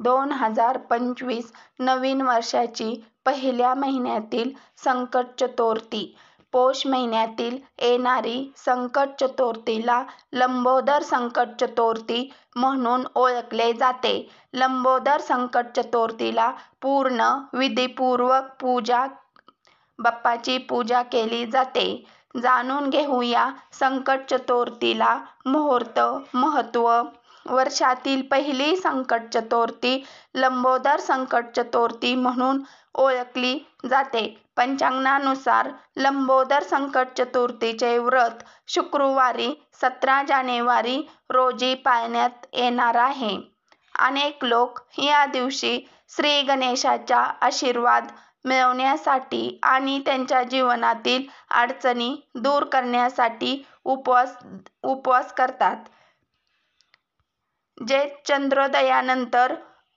2025 नवीन वर्षाची पहिल्या महिन्यातील संकट चतुर्थी. पौष महिन्यातील येणारी संकट चतुर्थीला लंबोदर संकट चतुर्थी म्हणून ओळखले जाते. लंबोदर संकट चतुर्थीला पूर्ण विधीपूर्वक बाप्पाची पूजा केली जाते. जाणून घेऊया संकट चतुर्थीला मुहूर्त, महत्त्व. वर्षातील पहिली संकट चतुर्थी लंबोदर संकट चतुर्थी म्हणून ओळखली जाते. पंचांगानुसार लंबोदर संकट चतुर्थीचे व्रत शुक्रवारी 17 जानेवारी रोजी पाळण्यात येणार आहे. अनेक लोक या दिवशी श्री गणेशाचा आशीर्वाद मिळवण्यासाठी आणि त्यांच्या जीवनातील अडचणी दूर करण्यासाठी उपवास करतात. जे चंद्रोदयानंतर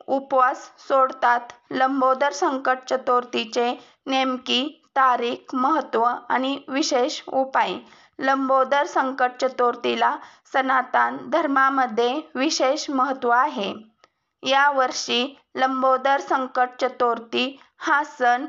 उपवास सोडतात. लंबोदर संकट चतुर्थीचे नेमकी तारीख, महत्त्व आणि विशेष उपाय. लंबोदर संकट चतुर्थीला सनातन धर्मामध्ये विशेष महत्त्व आहे. या वर्षी लंबोदर संकट चतुर्थी हा सण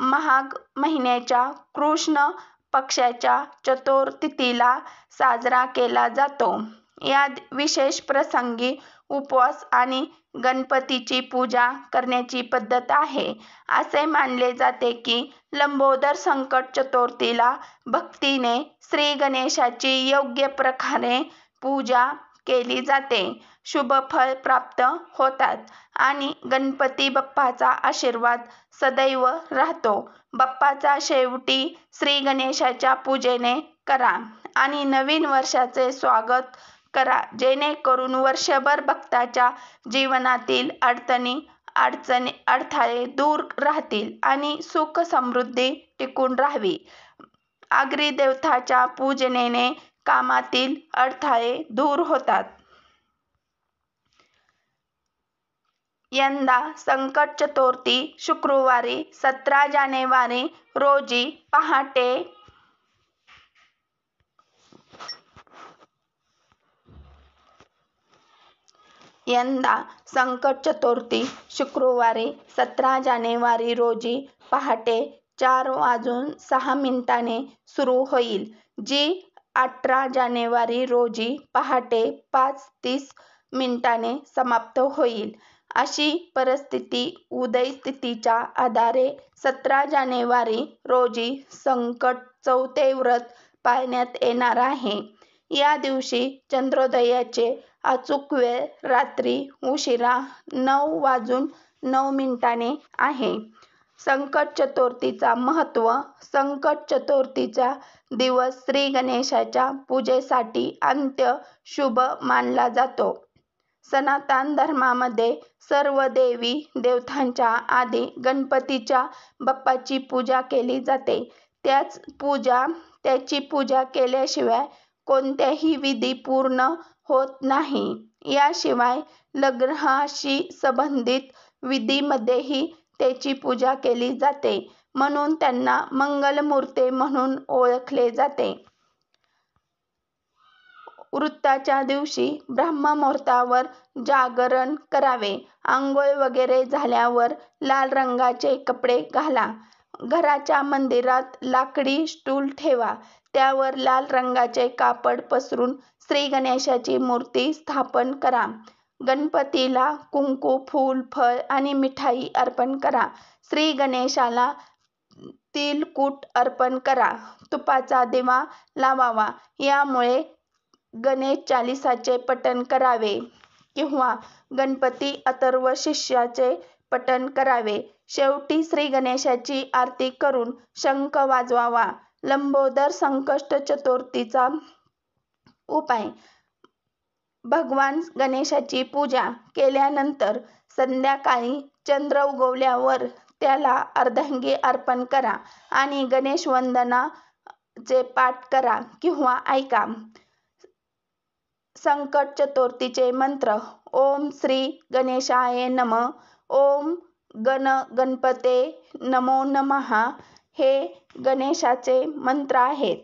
माघ महिन्याच्या कृष्ण पक्षाच्या चतुर्थीला साजरा केला जातो. या विशेष प्रसंगी उपवास आणि गणपतीची पूजा करण्याची पद्धत आहे. असे मानले जाते की लंबोदर संकट चतुर्थीला भक्तीने श्री गणेशाची योग्य प्रकारे पूजा केली जाते, शुभ फळ प्राप्त होतात आणि गणपती बाप्पाचा आशीर्वाद सदैव राहतो. बाप्पाचा शेवटी श्री गणेशाच्या पूजेने करा आणि नवीन वर्षाचे स्वागत करा, जेणेकरून वर्षभर भक्ताच्या जीवनातील अडथळे दूर राहतील आणि सुख समृद्धी टिकून राहावी. अग्निदेवताच्या पूजनेने कामातील अडथळे दूर होतात. यंदा संकट चतुर्थी शुक्रवारी 17 जानेवारी रोजी पहाटे यंदा संकट चतुर्थी शुक्रवारी 17 जानेवारी रोजी पहाटे 4:06 सुरू होईल, जी 18 जानेवारी रोजी पहाटे 5:30 समाप्त होईल. अशी परिस्थिती उदय तिथीच्या आधारे 17 जानेवारी रोजी संकट चौथे व्रत पाळण्यात येणार आहे. या दिवशी चंद्रोदयाचे अचूक वेळ रात्री उशिरा 9:09 आहे. संकट चतुर्थीचा महत्त्व. संकट चतुर्थीचा दिवस श्री गणेशाच्या पूजेसाठी अत्यंत शुभ मानला जातो. सनातन धर्मामध्ये सर्व देवी देवतांच्या आधी गणपतीच्या बाप्पाची पूजा केली जाते. त्याची पूजा केल्याशिवाय कोणताही विधी पूर्ण होत नाही. याशिवाय लग्नाशी संबंधित विधींमध्येही त्याची पूजा केली जाते, म्हणून त्यांना मंगलमूर्ती म्हणून ओळखले जाते. व्रताच्या दिवशी ब्रह्ममुहूर्तावर जागरण करावे. आंघोळ वगैरे झाल्यावर लाल रंगाचे कपडे घाला. घराच्या मंदिरात लाकडी स्टूल ठेवा. त्यावर लाल रंगाचे कापड पसरून श्री गणेशाची मूर्ती स्थापन करा. गणपतीला कुंकू, फूल, फळ आणि मिठाई अर्पण करा. श्री गणेशाला तिलकूट अर्पण करा. तुपाचा दिवा लावावा. यामुळे गणेश चालीसाचे पठण करावे किंवा गणपती अथर्व शीर्षाचे पठण करावे. शेवटी श्री गणेशाची आरती करून शंख वाजवावा. लंबोदर संकट चतुर्थीचा उपाय. भगवान गणेशाची पूजा केल्यानंतर संध्याकाळी चंद्र उगवल्यावर त्याला अर्घ्य अर्पण करा आणि गणेश वंदनाचे पाठ करा किंवा ऐका. संकट चतुर्थीचे मंत्र. ओम श्री गणेशाय नमः. ओम गणपते नमो नमः. हे गणेशाचे मंत्र आहेत.